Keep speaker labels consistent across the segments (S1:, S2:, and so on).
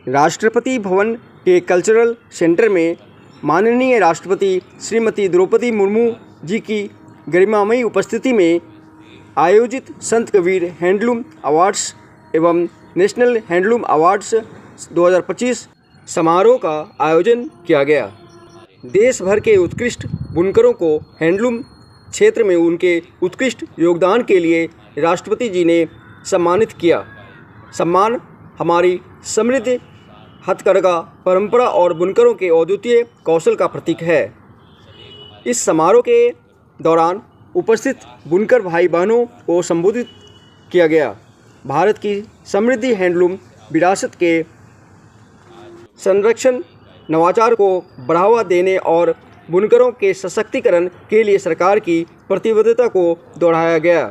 S1: राष्ट्रपति भवन के cultural centre में माननीय राष्ट्रपति श्रीमती द्रौपदी मुर्मू जी की गरिमामयी उपस्थिति में आयोजित संत कबीर हैंडलूम अवार्ड्स एवं नेशनल हैंडलूम अवार्ड्स 2025 समारोह का आयोजन किया गया। देश भर के उत्कृष्ट बुनकरों को हैंडलूम क्षेत्र में उनके उत्कृष्ट योगदान के लिए राष्ट्रपति जी ने सम्मानित किया। सम्मान हमारी समृद्ध हथकरघा परंपरा और बुनकरों के अद्वितीय कौशल का प्रतीक है। इस समारोह के दौरान उपस्थित बुनकर भाई बहनों को संबोधित किया गया। भारत की समृद्ध हैंडलूम विरासत के संरक्षण, नवाचार को बढ़ावा देने और बुनकरों के सशक्तिकरण के लिए सरकार की प्रतिबद्धता को दोहराया गया।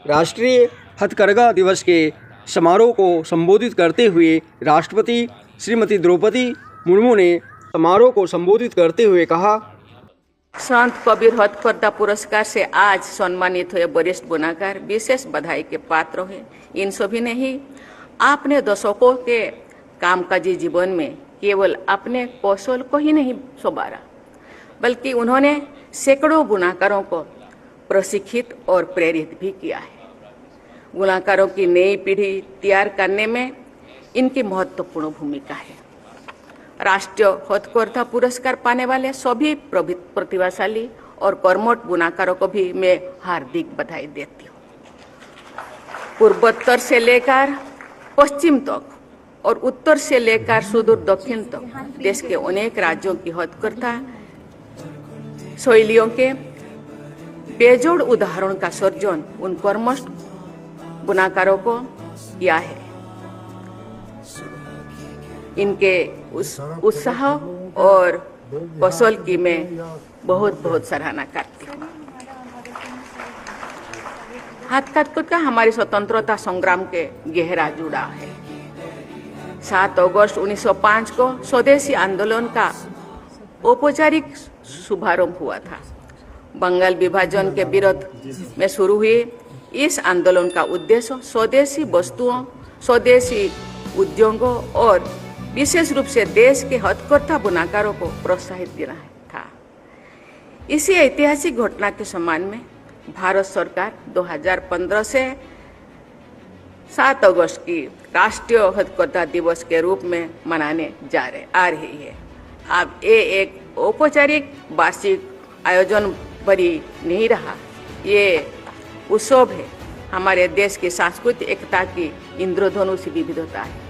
S1: राष्ट्रीय हथकरघा दिवस के समारोह को संबोधित करते हुए राष्ट्रपति श्रीमती द्रौपदी मुर्मू ने समारोह को संबोधित करते हुए कहा,
S2: संत कबीर हथकरघा पुरस्कार से आज सम्मानित हुए वरिष्ठ बुनाकार विशेष बधाई के पात्र हैं। इन सभी ने ही अपने दशकों के कामकाजी जीवन में केवल अपने कौशल को ही नहीं संवारा, बल्कि उन्होंने सैकड़ों बुनाकारों को प्रशिक्षित और प्रेरित भी किया है। बुनाकारों की नई पीढ़ी तैयार करने में इनकी महत्वपूर्ण भूमिका है। राष्ट्रीय हथकरघा पुरस्कार पाने वाले सभी प्रतिभाशाली और कर्मठ बुनाकारों को भी मैं हार्दिक बधाई देती हूँ। पूर्वोत्तर से लेकर पश्चिम तक और उत्तर से लेकर सुदूर दक्षिण तक देश के अनेक राज्यों की हथकरघा शैलियों के बेजोड़ उदाहरण का सर्जन उन कर्मठ बुनाकारों को किया है। इनके उत्साह और कौशल की मैं बहुत बहुत सराहना करती हूँ। हथकरघा हमारी स्वतंत्रता संग्राम के गहरा जुड़ा है। 7 अगस्त 1905 को स्वदेशी आंदोलन का औपचारिक शुभारंभ हुआ था। बंगाल विभाजन के विरोध में शुरू हुए इस आंदोलन का उद्देश्य स्वदेशी वस्तुओं, स्वदेशी उद्योगों और विशेष रूप से देश के हथकरघा बुनाकारों को प्रोत्साहित देना था। इसी ऐतिहासिक घटना के सम्मान में भारत सरकार 2015 से 7 अगस्त की राष्ट्रीय हथकरघा दिवस के रूप में मनाने आ रही है। अब ये एक औपचारिक वार्षिक आयोजन भरी नहीं रहा, ये उत्सव है। हमारे देश की सांस्कृतिक एकता की इंद्रधनुष विविधता है।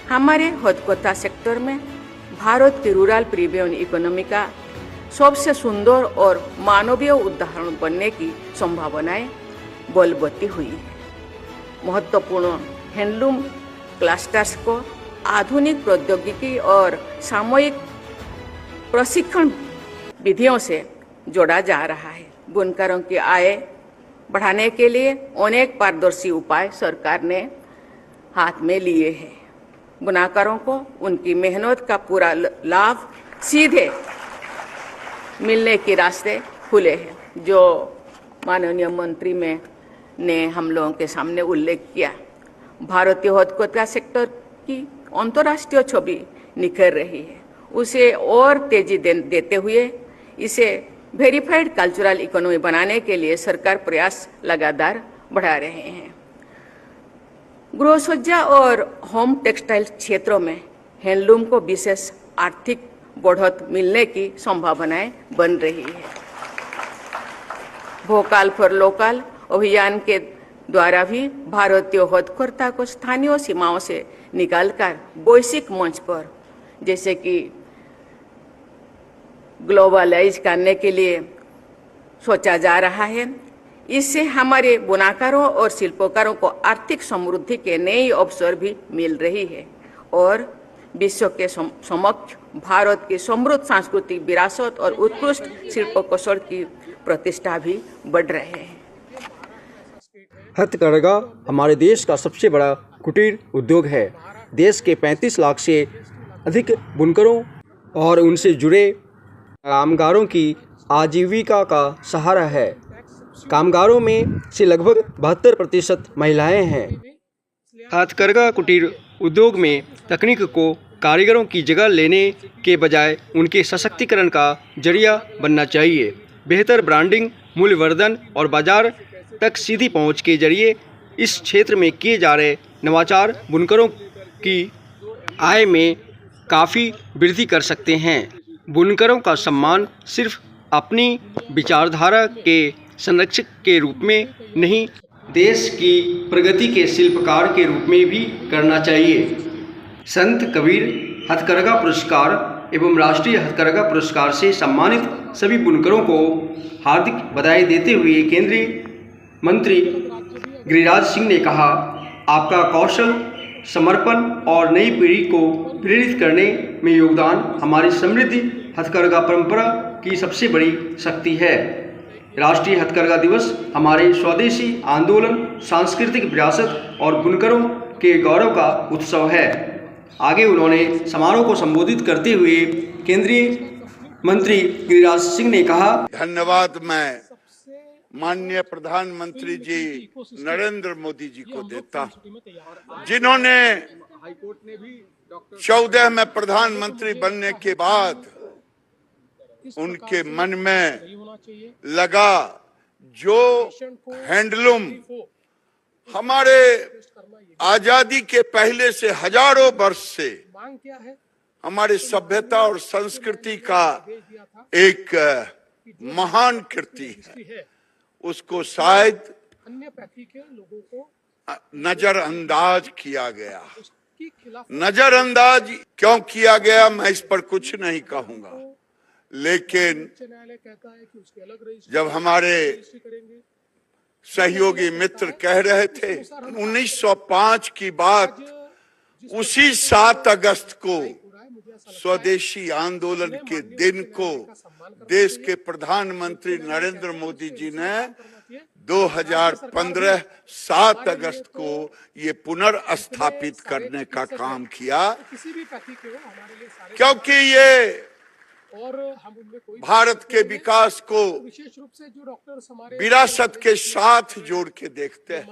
S2: हमारे हथकरघा सेक्टर में भारत की रूरल प्रीमियम इकोनॉमी का सबसे सुंदर और मानवीय उदाहरण बनने की संभावनाएं बलवती हुई है। महत्वपूर्ण हैंडलूम क्लस्टर्स को आधुनिक प्रौद्योगिकी और सामूहिक प्रशिक्षण विधियों से जोड़ा जा रहा है। बुनकरों की आय बढ़ाने के लिए अनेक पारदर्शी उपाय सरकार ने हाथ में लिए हैं। बुनाकारों को उनकी मेहनत का पूरा लाभ सीधे मिलने के रास्ते खुले हैं, जो माननीय मंत्री ने हम लोगों के सामने उल्लेख किया। भारतीय हथकरघा सेक्टर की अंतर्राष्ट्रीय छवि निखर रही है। उसे और तेजी देते हुए इसे वेरीफाइड कल्चरल इकोनॉमी बनाने के लिए सरकार प्रयास लगातार बढ़ा रहे हैं। गृहसज्जा और होम टेक्सटाइल क्षेत्रों में हैंडलूम को विशेष आर्थिक बढ़त मिलने की संभावनाएं बन रही है। वोकल फॉर लोकल अभियान के द्वारा भी भारतीय हथकरघा को स्थानीय सीमाओं से निकालकर वैश्विक मंच पर, जैसे कि ग्लोबलाइज करने के लिए सोचा जा रहा है। इससे हमारे बुनाकारों और शिल्पकारों को आर्थिक समृद्धि के नए अवसर भी मिल रही है और विश्व के समक्ष भारत की समृद्ध सांस्कृतिक विरासत और उत्कृष्ट शिल्प कौशल की प्रतिष्ठा भी बढ़ रहे हैं।
S1: हथकरघा हमारे देश का सबसे बड़ा कुटीर उद्योग है। देश के 35 लाख से अधिक बुनकरों और उनसे जुड़े कामगारों की आजीविका का सहारा है। कामगारों में से लगभग 72% महिलाएं हैं। हथकरघा कुटीर उद्योग में तकनीक को कारीगरों की जगह लेने के बजाय उनके सशक्तिकरण का जरिया बनना चाहिए। बेहतर ब्रांडिंग, मूल्यवर्धन और बाजार तक सीधी पहुंच के जरिए इस क्षेत्र में किए जा रहे नवाचार बुनकरों की आय में काफ़ी वृद्धि कर सकते हैं। बुनकरों का सम्मान सिर्फ अपनी विचारधारा के संरक्षक के रूप में नहीं, देश की प्रगति के शिल्पकार के रूप में भी करना चाहिए। संत कबीर हथकरघा पुरस्कार एवं राष्ट्रीय हथकरघा पुरस्कार से सम्मानित सभी बुनकरों को हार्दिक बधाई देते हुए केंद्रीय मंत्री गिरिराज सिंह ने कहा, आपका कौशल, समर्पण और नई पीढ़ी को प्रेरित करने में योगदान हमारी समृद्ध हथकरघा परंपरा की सबसे बड़ी शक्ति है। राष्ट्रीय हथकरघा दिवस हमारे स्वदेशी आंदोलन, सांस्कृतिक विरासत और बुनकरों के गौरव का उत्सव है। आगे उन्होंने समारोह को संबोधित करते हुए केंद्रीय मंत्री गिरिराज सिंह ने कहा,
S3: धन्यवाद मैं माननीय प्रधानमंत्री जी नरेंद्र मोदी जी को देता हूं, जिन्होंने 14 में प्रधानमंत्री बनने के बाद उनके मन में लगा जो हैंडलूम हमारे आजादी के पहले से हजारों वर्ष से हमारे सभ्यता और संस्कृति का एक महान कृति है, उसको शायद नजरअंदाज किया गया। नजरअंदाज क्यों किया गया मैं इस पर कुछ नहीं कहूंगा, लेकिन जब हमारे सहयोगी मित्र कह रहे थे 1905 की बात, उसी 7 अगस्त को स्वदेशी आंदोलन के दिन को देश के प्रधानमंत्री नरेंद्र मोदी जी ने 2015 7 अगस्त को ये पुनर्स्थापित करने का काम किया, क्योंकि ये भारत के विकास को विरासत के साथ जोड़ के देखते हैं।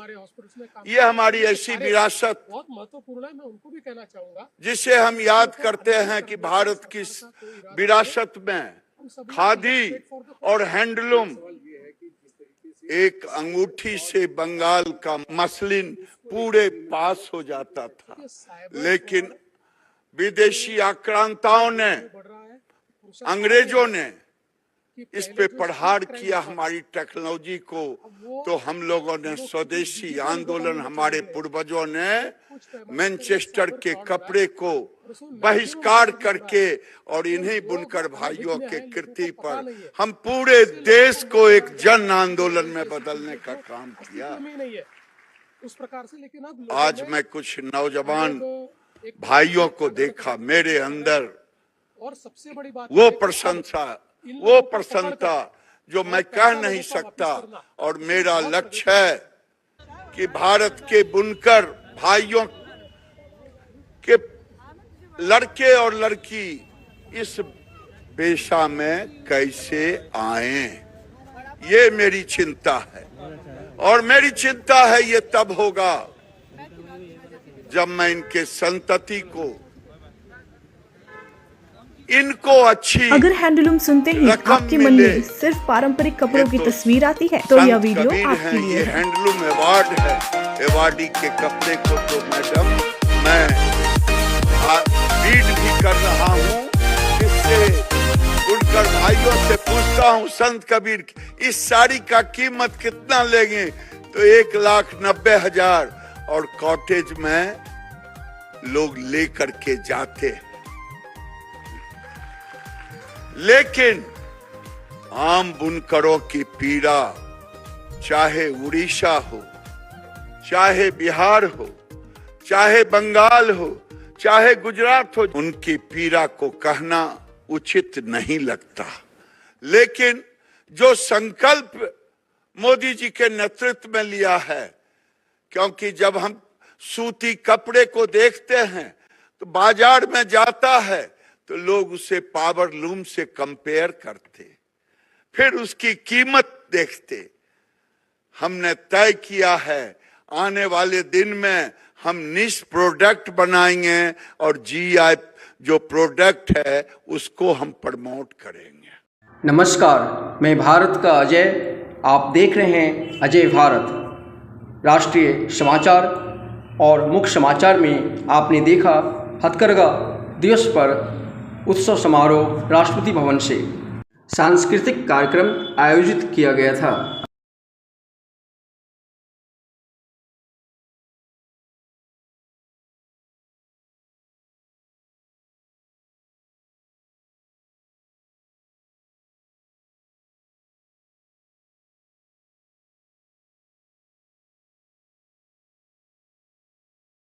S3: ये हमारी ऐसी विरासत
S4: बहुत महत्वपूर्ण है, मैं उनको भी कहना चाहूंगा,
S3: जिसे हम याद करते हैं कि भारत की विरासत में खादी और हैंडलूम, एक अंगूठी से बंगाल का मसलिन पूरे पास हो जाता था, लेकिन विदेशी आक्रांताओं ने, अंग्रेजों ने इस पे प्रहार किया हमारी टेक्नोलॉजी को, तो हम लोगों ने स्वदेशी आंदोलन, हमारे पूर्वजों ने मैनचेस्टर के कपड़े को बहिष्कार करके और इन्हीं बुनकर भाइयों के कृति पर हम पूरे देश को एक जन आंदोलन में बदलने का काम किया। आज मैं कुछ नौजवान भाइयों को देखा, मेरे अंदर
S4: और सबसे बड़ी बात
S3: वो प्रसन्नता जो मैं कह नहीं सकता, और मेरा लक्ष्य है कि भारत के बुनकर भाइयों के लड़के और लड़की इस पेशा में कैसे आए, ये मेरी चिंता है। और मेरी चिंता है ये तब होगा जब मैं इनके संतति को, इनको अच्छी,
S5: अगर हैंडलूम सुनते ही आपके मन में सिर्फ पारंपरिक कपड़ों की तस्वीर आती है तो यह वीडियो आपके लिए
S3: ये हैंडलूम अवार्ड है। अवार्डी के कपड़े को तो मैडम मैं रीड भी कर रहा हूँ, इससे बुनकर भाइयों से पूछता हूँ, संत कबीर इस साड़ी का कीमत कितना लेंगे, तो 1,90,000, और कॉटेज में लोग लेकर के जाते हैं। लेकिन आम बुनकरों की पीड़ा, चाहे उड़ीसा हो, चाहे बिहार हो, चाहे बंगाल हो, चाहे गुजरात हो, उनकी पीड़ा को कहना उचित नहीं लगता। लेकिन जो संकल्प मोदी जी के नेतृत्व में लिया है, क्योंकि जब हम सूती कपड़े को देखते हैं तो बाजार में जाता है तो लोग उसे पावर लूम से कंपेयर करते, फिर उसकी कीमत देखते। हमने तय किया है आने वाले दिन में हम निश प्रोडक्ट बनाएंगे और जीआई जो प्रोडक्ट है उसको हम प्रमोट करेंगे।
S1: नमस्कार, मैं भारत का अजय। आप देख रहे हैं अजय भारत। राष्ट्रीय समाचार और मुख्य समाचार में आपने देखा हथकरघा दिवस पर उत्सव समारोह राष्ट्रपति भवन से सांस्कृतिक कार्यक्रम आयोजित किया गया था।